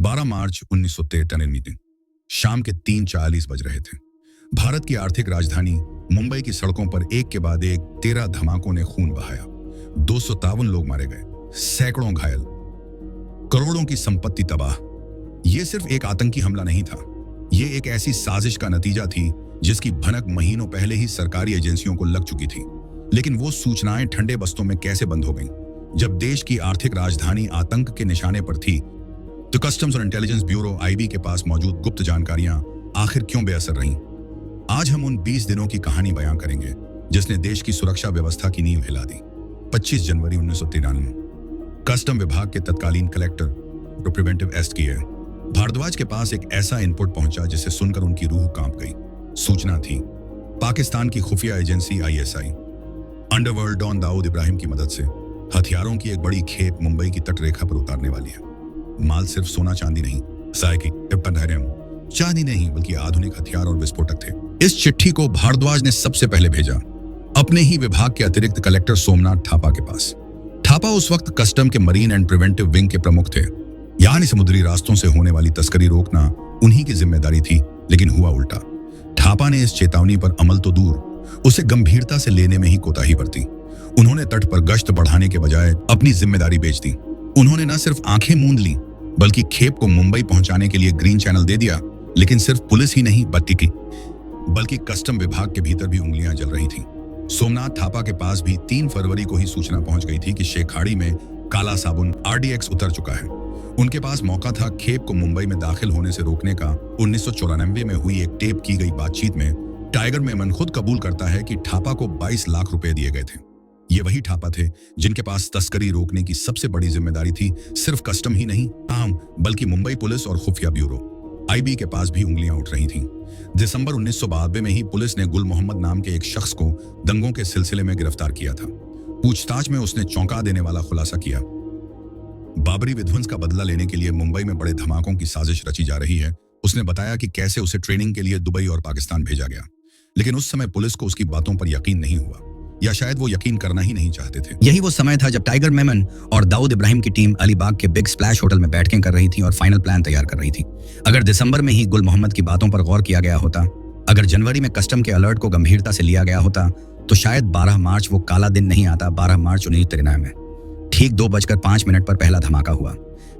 12 मार्च 1913 meeting. शाम के 3:40 बज रहे थे। भारत की आर्थिक राजधानी मुंबई की सड़कों पर एक के बाद एक 13 धमाकों ने खून बहाया। 253 लोग मारे गए, सैकड़ों घायल, करोड़ों की संपत्ति तबाह। यह सिर्फ एक आतंकी हमला नहीं था, यह एक ऐसी साजिश का नतीजा थी जिसकी भनक महीनों पहले ही सरकारी एजेंसियों को लग चुकी थी। लेकिन वो सूचनाएं ठंडे बस्तों में कैसे बंद हो गईं? जब देश की आर्थिक राजधानी आतंक के निशाने पर थी, तो कस्टम्स और इंटेलिजेंस ब्यूरो IB के पास मौजूद गुप्त जानकारियां आखिर क्यों बेअसर रहीं? आज हम उन 20 दिनों की कहानी बयां करेंगे जिसने देश की सुरक्षा व्यवस्था की नींव हिला दी। 25 जनवरी 1993 कस्टम विभाग के तत्कालीन कलेक्टर तो प्रिवेंटिव एस्ट किए भारद्वाज के पास एक ऐसा इनपुट पहुंचा जिसे सुनकर उनकी रूह कांप गई। सूचना थी पाकिस्तान की खुफिया agency ISI underworld don Dawood Ibrahim की मदद से हथियारों की एक बड़ी खेप मुंबई की तटरेखा पर उतारने वाली है। माल सिर्फ सोना चांदी नहीं, चांदी नहीं, बल्कि आधुनिक हथियार और विस्फोटक थे। इस चिट्ठी को भारद्वाज ने सबसे पहले भेजा अपने ही विभाग के अतिरिक्त कलेक्टर सोमनाथ थापा के पास। थापा उस वक्त कस्टम के मरीन एंड प्रिवेंटिव विंग के प्रमुख थे, यानी समुद्री रास्तों से होने वाली तस्करी रोकना उन्हीं की जिम्मेदारी थी। लेकिन हुआ उल्टा। थापा ने इस चेतावनी पर अमल तो दूर, उसे गंभीरता से लेने में ही कोताही बरती। उन्होंने तट पर गश्त बढ़ाने के बजाय अपनी जिम्मेदारी बेच दी। उन्होंने न सिर्फ आंखें मूंद ली, बल्कि खेप को मुंबई पहुंचाने के लिए ग्रीन चैनल दे दिया। लेकिन सिर्फ पुलिस ही नहीं बल्कि कस्टम विभाग के भीतर भी उंगलियां जल रही थीं। सोमनाथ थापा के पास भी 3 फरवरी को ही सूचना पहुंच गई थी कि शेखाड़ी में काला साबुन RDX उतर चुका है। उनके पास मौका था खेप को मुंबई में दाखिल होने से रोकने का। 1994 में हुई एक टेप की गई बातचीत में टाइगर मेमन खुद कबूल करता है कि थापा को 22 लाख रुपए दिए गए थे। ये वही थापा थे जिनके पास तस्करी रोकने की सबसे बड़ी जिम्मेदारी थी। सिर्फ कस्टम ही नहीं, बल्कि मुंबई पुलिस और खुफिया ब्यूरो IB के पास भी उंगलियां उठ रही थीं। दिसंबर 1992 में ही पुलिस ने गुल मोहम्मद नाम के एक शख्स को दंगों के सिलसिले में गिरफ्तार किया था। पूछताछ में उसने चौंका देने वाला खुलासा किया। बाबरी विध्वंस का बदला लेने के लिए मुंबई में बड़े धमाकों की साजिश रची जा रही है। उसने बताया कि कैसे उसे ट्रेनिंग के लिए दुबई और पाकिस्तान भेजा गया। लेकिन उस समय पुलिस को उसकी बातों पर यकीन नहीं हुआ, या शायद वो यकीन करना ही नहीं चाहते थे। यही वो समय था जब टाइगर मेमन और दाऊद इब्राहिम की टीम अलीबाग के बिग स्प्लैश होटल में बैठकें कर रही थी और फाइनल प्लान तैयार कर रही थी। अगर दिसंबर में ही गुल मोहम्मद की बातों पर गौर किया गया होता, अगर जनवरी में कस्टम के अलर्ट को गंभीरता से लिया गया होता, तो शायद 12 मार्च वो काला दिन नहीं आता। 12 मार्च 1993 में ठीक 2:05 पर पहला धमाका हुआ।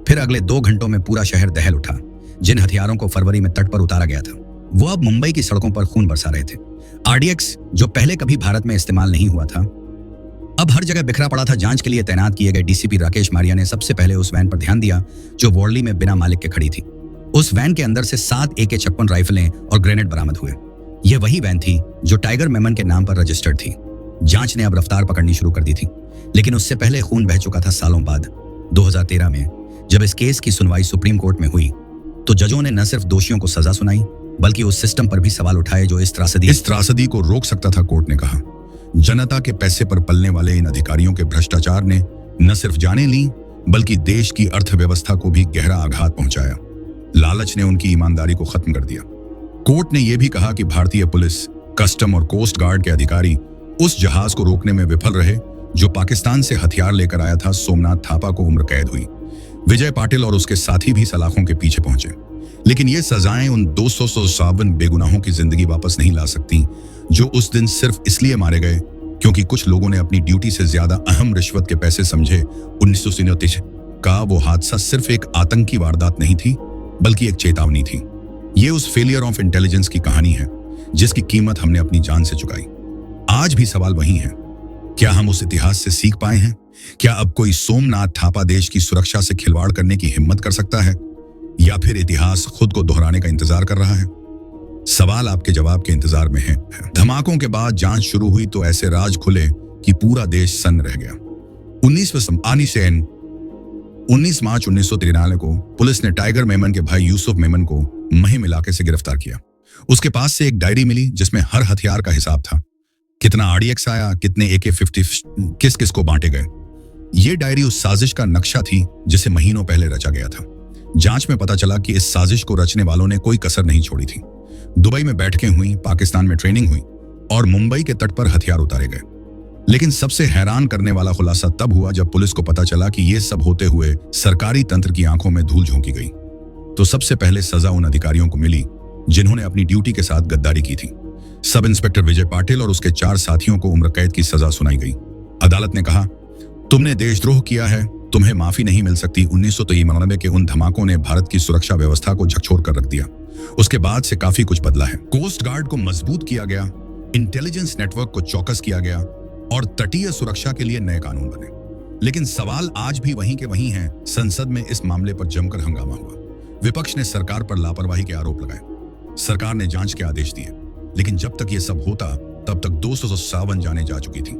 फिर अगले 2 घंटों में पूरा शहर दहल उठा। जिन हथियारों को फरवरी में तट पर उतारा गया था, वो अब मुंबई की सड़कों पर खून बरसा रहे थे। RDX, जो पहले कभी भारत में इस्तेमाल नहीं हुआ था, अब हर जगह बिखरा पड़ा था। जांच के लिए तैनात किए गए DCP राकेश मारिया ने सबसे पहले उस वैन पर ध्यान दिया जो वॉर्ली में बिना मालिक के खड़ी थी। उस वैन के अंदर से 7 AK-56 राइफलें और ग्रेनेड बरामद हुए। यह वही वैन थी जो टाइगर मेमन के नाम पर रजिस्टर्ड थी। जांच ने अब रफ्तार पकड़नी शुरू कर दी थी। लेकिन उससे पहले खून बह चुका था सालों बाद। 2013 में जब इस केस की सुनवाई सुप्रीम कोर्ट में हुई, तो जजों ने न सिर्फ दोषियों को सजा सुनाई, बल्कि उस सिस्टम पर भी सवाल उठाए जो इस त्रासदी को रोक सकता था। कोर्ट ने कहा, जनता के पैसे पर पलने वाले इन अधिकारियों के भ्रष्टाचार ने न सिर्फ जानें ली, बल्कि देश की अर्थव्यवस्था को भी गहरा आघात पहुंचाया। लालच ने उनकी ईमानदारी को खत्म कर दिया। कोर्ट ने यह भी कहा कि भारतीय पुलिस, कस्टम और कोस्ट गार्ड के अधिकारी उस जहाज को रोकने में विफल रहे जो पाकिस्तान से हथियार लेकर आया था। सोमनाथ थापा को उम्र कैद हुई। विजय पाटिल और उसके साथी भी सलाखों के पीछे पहुंचे। लेकिन ये सजाएं उन 257 बेगुनाहों की जिंदगी वापस नहीं ला सकती जो उस दिन सिर्फ इसलिए मारे गए क्योंकि कुछ लोगों ने अपनी ड्यूटी से ज्यादा अहम रिश्वत के पैसे समझे। 1937 का वो हादसा सिर्फ एक आतंकी वारदात नहीं थी, बल्कि एक चेतावनी थी। ये उस फेलियर ऑफ इंटेलिजेंस की कहानी है जिसकी कीमत हमने अपनी जान से चुकाई। आज भी सवाल वही है, क्या हम उस इतिहास से सीख पाए हैं? क्या अब कोई सोमनाथ थापा देश की सुरक्षा से खिलवाड़ करने की हिम्मत कर सकता है, या फिर इतिहास खुद को दोहराने का इंतजार कर रहा है? सवाल आपके जवाब के इंतजार में है। धमाकों के बाद जांच शुरू हुई तो ऐसे राज खुले कि पूरा देश सन्न रह गया। 19 मार्च 1993 को पुलिस ने टाइगर मेमन के भाई यूसुफ मेमन को महिम इलाके से गिरफ्तार किया। उसके पास से एक डायरी मिली जिसमें हर हथियार का हिसाब था। कितना RDX आया, कितने AK-50 किस किस को बांटे गए। ये डायरी उस साजिश का नक्शा थी जिसे महीनों पहले रचा गया था। जांच में पता चला कि इस साजिश को रचने वालों ने कोई कसर नहीं छोड़ी थी। दुबई में बैठकें हुई, पाकिस्तान में ट्रेनिंग हुई और मुंबई के तट पर हथियार उतारे गए। लेकिन सबसे हैरान करने वाला खुलासा तब हुआ जब पुलिस को पता चला कि ये सब होते हुए सरकारी तंत्र की आंखों में धूल झोंकी गई। तो सबसे पहले सजा उन अधिकारियों को मिली जिन्होंने अपनी ड्यूटी के साथ गद्दारी की थी। सब इंस्पेक्टर विजय पाटिल और उसके 4 साथियों को उम्र कैद की सजा सुनाई गई। अदालत ने कहा, तुमने देशद्रोह किया है, तुम्हें माफी नहीं मिल सकती। 1993 के उन धमाकों ने भारत की सुरक्षा व्यवस्था को झकझोर कर रख दिया। उसके बाद से काफी कुछ बदला है। कोस्ट गार्ड को मजबूत किया गया, इंटेलिजेंस नेटवर्क को चौकस किया गया और तटीय सुरक्षा के लिए नए कानून बने। लेकिन सवाल आज भी वहीं के वहीं हैं। संसद में इस मामले पर जमकर हंगामा हुआ। विपक्ष ने सरकार पर लापरवाही के आरोप लगाए। सरकार ने जांच के आदेश दिए, लेकिन जब तक ये सब होता तब तक 257 जानें जा चुकी थी।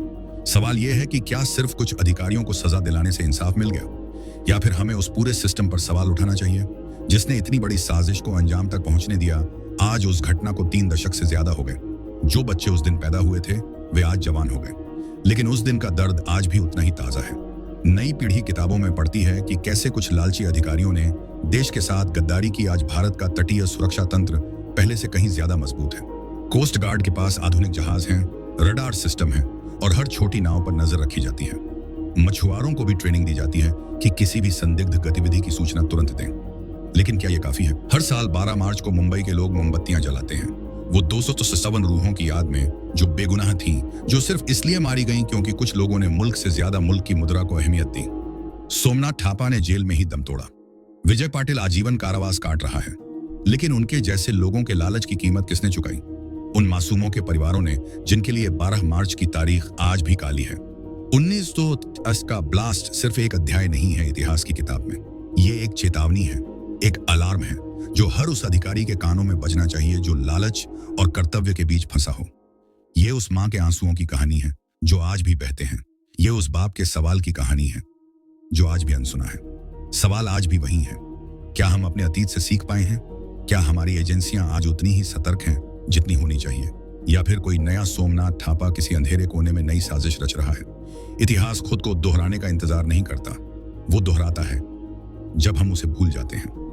सवाल यह है कि क्या सिर्फ कुछ अधिकारियों को सजा दिलाने से इंसाफ मिल गया, या फिर हमें उस पूरे सिस्टम पर सवाल उठाना चाहिए जिसने इतनी बड़ी साजिश को अंजाम तक पहुंचने दिया। आज उस घटना को 3 दशक से ज्यादा हो गए। जो बच्चे उस दिन पैदा हुए थे वे आज जवान हो गए, लेकिन उस दिन का दर्द आज भी उतना ही ताजा है। नई पीढ़ी किताबों में पढ़ती है कि कैसे कुछ लालची अधिकारियों ने देश के साथ गद्दारी की। आज भारत का तटीय सुरक्षा तंत्र पहले से कहीं ज्यादा मजबूत है। कोस्ट गार्ड के पास आधुनिक जहाज हैं, रडार सिस्टम है और हर छोटी नाव पर नजर रखी जाती है। मछुआरों को भी ट्रेनिंग दी जाती है कि किसी भी संदिग्ध गतिविधि की सूचना तुरंत दें। लेकिन क्या यह काफी है? हर साल 12 मार्च को मुंबई के लोग मोमबत्तियां जलाते हैं, वो 257 रूहों की याद में जो बेगुनाह थीं, जो सिर्फ इसलिए मारी गईं क्योंकि कुछ लोगों ने मुल्क से ज्यादा मुल्क की मुद्रा को अहमियत दी। सोमनाथ थापा ने जेल में ही दम तोड़ा। विजय पाटिल आजीवन कारावास काट रहा है, लेकिन उनके जैसे लोगों के लालच की कीमत किसने चुकाई? उन मासूमों के परिवारों ने, जिनके लिए 12 मार्च की तारीख आज भी काली है। 1910 का ब्लास्ट सिर्फ एक अध्याय नहीं है इतिहास की किताब में, ये एक चेतावनी है, एक अलार्म है जो हर उस अधिकारी के कानों में बजना चाहिए जो लालच और कर्तव्य के बीच फंसा हो। ये उस मां के आंसुओं की कहानी है जो आज भी बहते हैं। ये उस बाप के सवाल की कहानी है जो आज भी अनसुना है। सवाल आज भी वही है, क्या हम अपने अतीत से सीख पाए हैं? क्या हमारी एजेंसियां आज उतनी ही सतर्क हैं जितनी होनी चाहिए, या फिर कोई नया सोमनाथ थापा किसी अंधेरे कोने में नई साजिश रच रहा है? इतिहास खुद को दोहराने का इंतजार नहीं करता, वो दोहराता है जब हम उसे भूल जाते हैं।